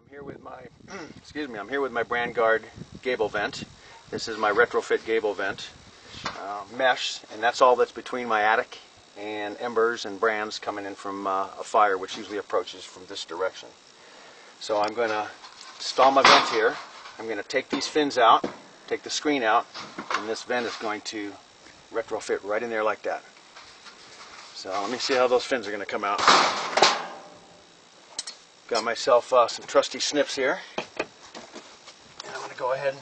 here with my, I'm here with my Brandguard Gable vent. This is my Retrofit Gable vent mesh, and that's all that's between my attic and embers and brands coming in from a fire, which usually approaches from this direction. So I'm going to install my vent here. I'm going to take these fins out, take the screen out, and this vent is going to retrofit right in there like that. So let me see how those fins are going to come out. Got myself some trusty snips here, and I'm going to go ahead and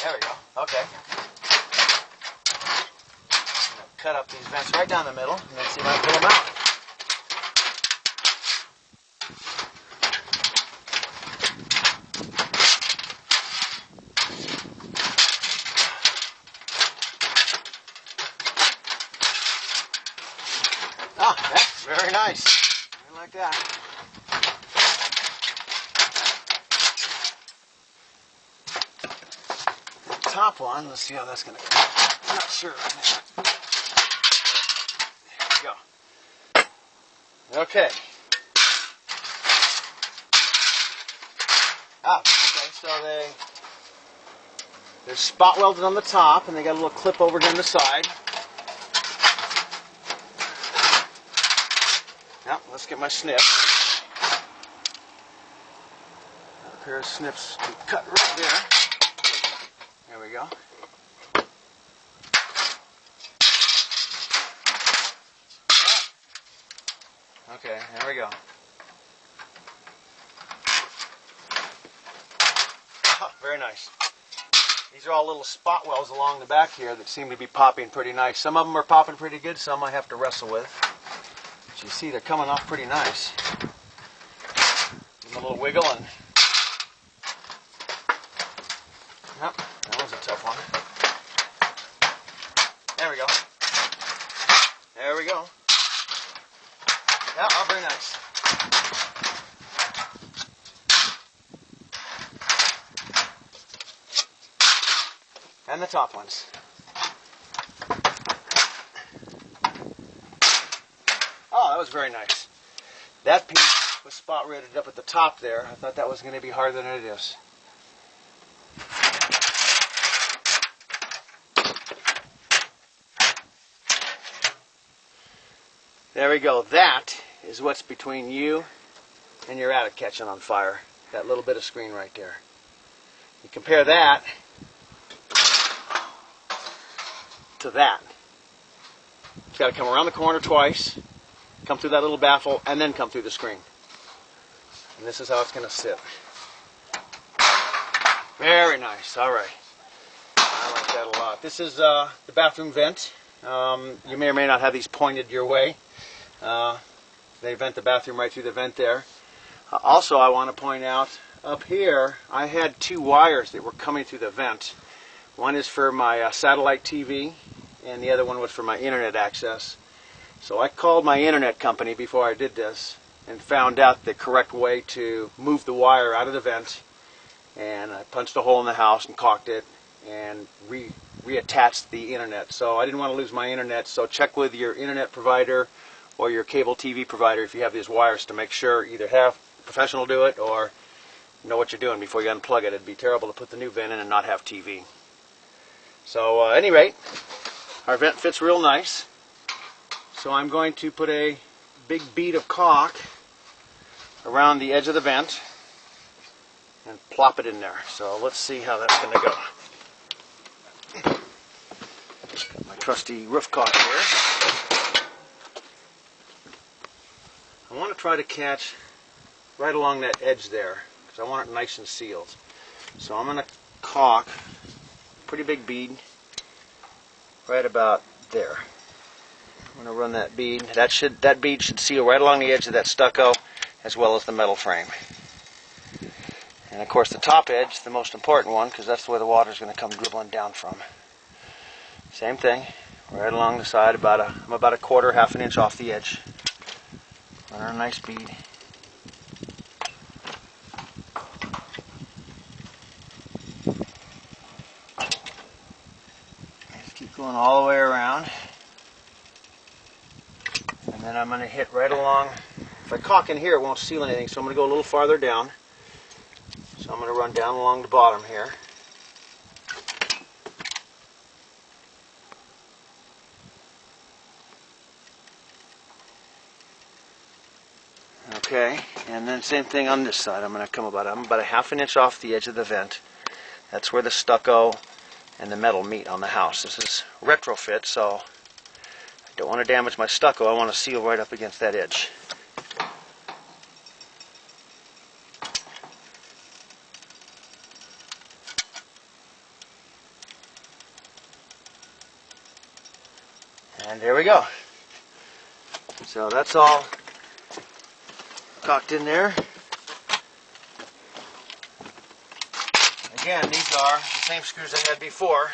there we go. Okay. I'm going to cut up these vents right down the middle and then see if I can pull them out. Ah, that's very nice. I like that. The top one, let's see how that's going to go. I'm not sure. There we go. Okay. Okay, so they're spot welded on the top, and they got a little clip over down the side. Now, let's get my snip. A pair of snips to cut right there. There we go. Okay, there we go. Oh, very nice. These are all little spot welds along the back here that seem to be popping pretty nice. Some of them are popping pretty good, some I have to wrestle with. You see, they're coming off pretty nice. Give them a little wiggle and... Yep, that was a tough one. There we go. There we go. Yeah, oh, very nice. And the top ones. Oh, that was very nice. That piece was spot rated up at the top there. I thought that was going to be harder than it is. There we go. That is what's between you and your attic catching on fire. That little bit of screen right there. You compare that to that. It's got to come around the corner twice, come through that little baffle, and then come through the screen. And this is how it's going to sit. Very nice. All right. I like that a lot. This is the bathroom vent. You may or may not have these pointed your way. They vent the bathroom right through the vent there. Also, I want to point out, up here, I had two wires that were coming through the vent. One is for my satellite TV, and the other one was for my internet access. So I called my internet company before I did this and found out the correct way to move the wire out of the vent, and I punched a hole in the house and caulked it and reattached the internet. So I didn't want to lose my internet, so check with your internet provider or your cable TV provider if you have these wires to make sure either have a professional do it or know what you're doing before you unplug it. It'd be terrible to put the new vent in and not have TV. So at any rate, our vent fits real nice. So I'm going to put a big bead of caulk around the edge of the vent and plop it in there. So let's see how that's going to go. Got my trusty roof caulk here. I want to try to catch right along that edge there because I want it nice and sealed. So I'm going to caulk a pretty big bead right about there. I'm going to run that bead. That bead should seal right along the edge of that stucco as well as the metal frame. And of course the top edge, the most important one, because that's where the water is going to come dribbling down from. Same thing, right along the side, I'm about a quarter, half an inch off the edge. Run a nice bead. Just keep going all the way around. And then I'm going to hit right along. If I caulk in here, it won't seal anything, so I'm going to go a little farther down. So I'm going to run down along the bottom here. Okay, and then same thing on this side. I'm about a half an inch off the edge of the vent. That's where the stucco and the metal meet on the house. This is retrofit, so I don't want to damage my stucco. I want to seal right up against that edge. And there we go. So that's all caulked in there. Again, these are the same screws I had before.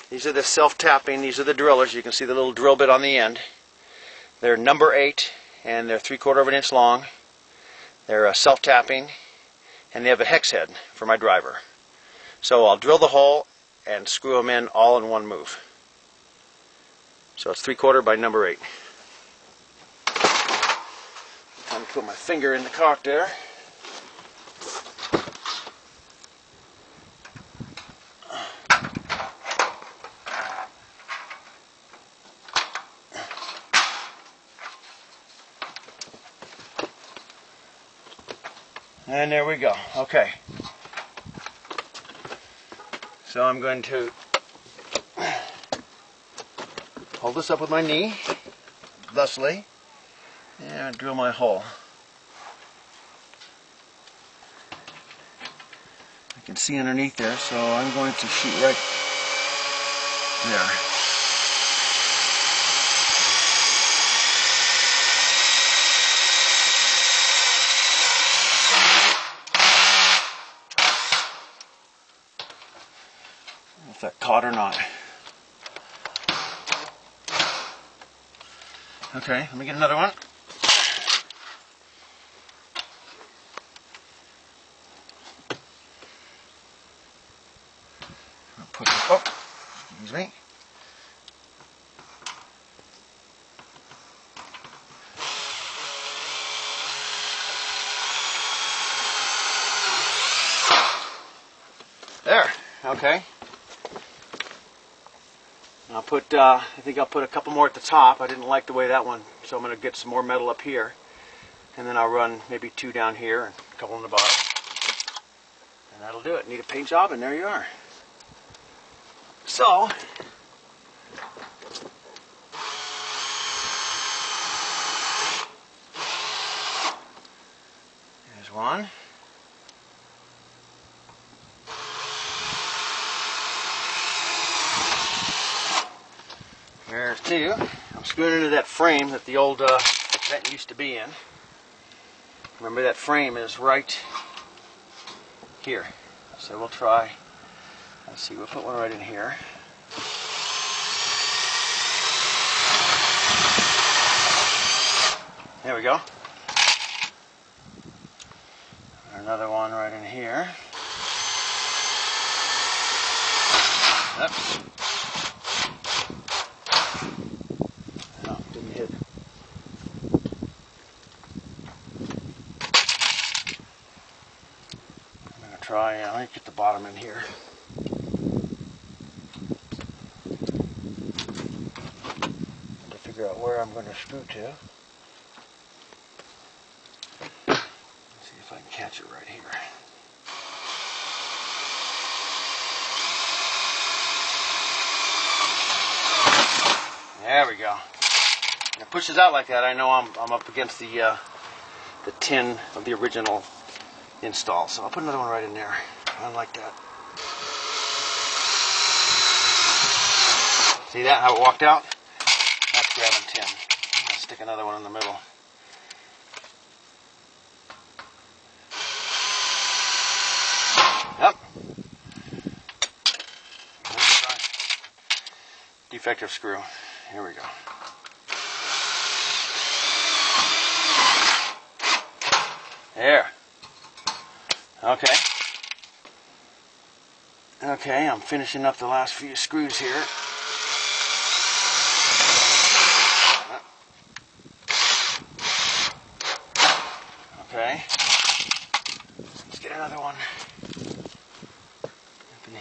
These are the self-tapping. These are the drillers. You can see the little drill bit on the end. They're number 8, and they're 3/4 of an inch long. They're self-tapping, and they have a hex head for my driver. So I'll drill the hole and screw them in all in one move. So it's 3/4 by number 8. Time to put my finger in the caulk there. And there we go. Okay. So I'm going to hold this up with my knee, thusly, and drill my hole. I can see underneath there, so I'm going to shoot right there. If that caught or not. Okay, let me get another one. I'll put it, oh, excuse me. There, okay. I'll put, I think I'll put a couple more at the top. I didn't like the way that one, so I'm going to get some more metal up here. And then I'll run maybe 2 down here and a couple on the bottom. And that'll do it. Need a paint job, and there you are. So, there's one. There's 2. I'm screwing into that frame that the old vent used to be in. Remember, that frame is right here. So we'll try, let's see, we'll put one right in here. There we go. Another one right in here. Oops. No, didn't hit. I'm going to try, let me get the bottom in here. To figure out where I'm going to screw to. Let's see if I can catch it right here. There we go. When it pushes out like that, I know I'm up against the tin of the original install. So I'll put another one right in there. I like that. See that, how it walked out? That's grabbing tin. I'm going to stick another one in the middle. Yep. Defective screw. Here we go. There. Okay. Okay, I'm finishing up the last few screws here.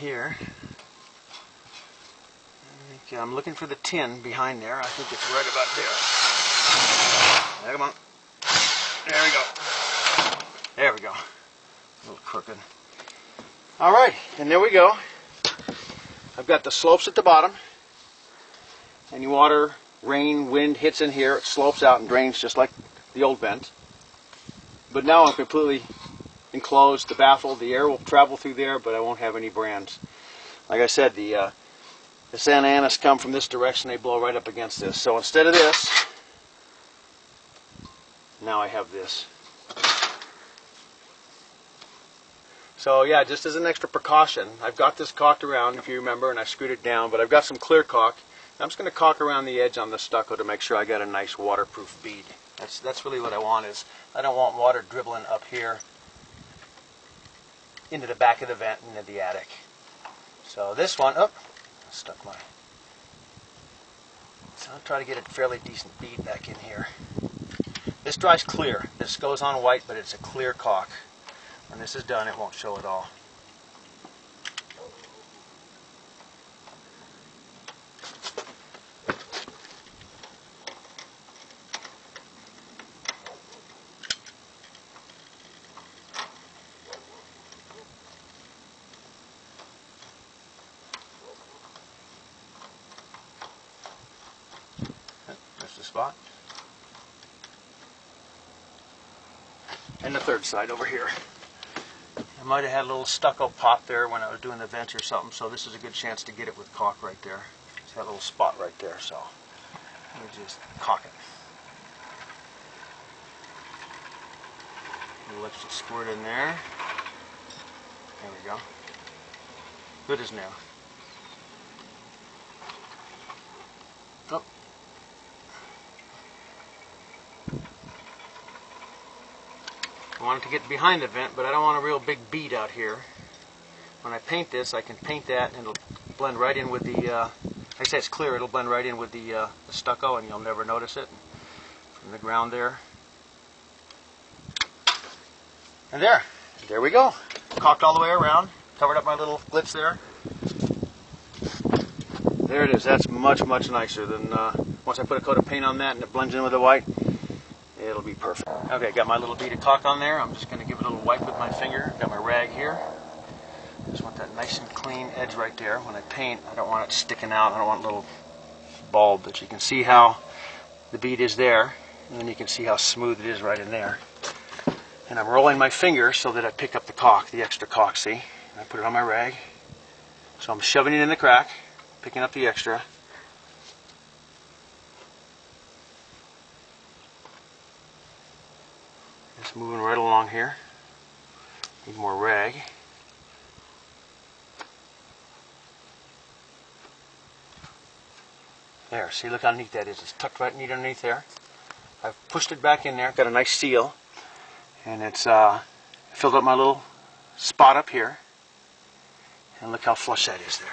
here. Okay, I'm looking for the tin behind there. I think it's right about there. Come on. There we go. There we go. A little crooked. All right, and there we go. I've got the slopes at the bottom. Any water, rain, wind hits in here, it slopes out and drains just like the old vent. But now I'm completely enclosed, the baffle, the air will travel through there, but I won't have any brands. Like I said, the Santa Anas come from this direction, they blow right up against this. So instead of this, now I have this. So yeah, just as an extra precaution, I've got this caulked around, if you remember, and I screwed it down, but I've got some clear caulk. I'm just going to caulk around the edge on the stucco to make sure I got a nice waterproof bead. That's really what I want. Is I don't want water dribbling up here into the back of the vent and into the attic. So this one, oh, stuck my. So I'll try to get a fairly decent bead back in here. This dries clear. This goes on white, but it's a clear caulk. When this is done, it won't show at all. There's the spot. And the third side over here. I might have had a little stucco pop there when I was doing the vent or something, so this is a good chance to get it with caulk right there. It's that little spot right there, so let me just caulk it. Let's just squirt in there. There we go. Good as new. Oh. I want it to get behind the vent, but I don't want a real big bead out here. When I paint this, I can paint that and it'll blend right in with the, like I say, it's clear, it'll blend right in with the stucco and you'll never notice it from the ground there. And there we go. Caulked all the way around, covered up my little glitz there. There it is. That's much, much nicer than once I put a coat of paint on that and it blends in with the white. It'll be perfect. Okay, got my little bead of caulk on there. I'm just going to give it a little wipe with my finger. Got my rag here. Just want that nice and clean edge right there. When I paint, I don't want it sticking out. I don't want a little bulb, but you can see how the bead is there, and then you can see how smooth it is right in there. And I'm rolling my finger so that I pick up the caulk, the extra caulk, see? And I put it on my rag. So I'm shoving it in the crack, picking up the extra. Just moving right along here. Need more rag. There, see, look how neat that is. It's tucked right neat underneath there. I've pushed it back in there, got a nice seal, and it's filled up my little spot up here. And look how flush that is there.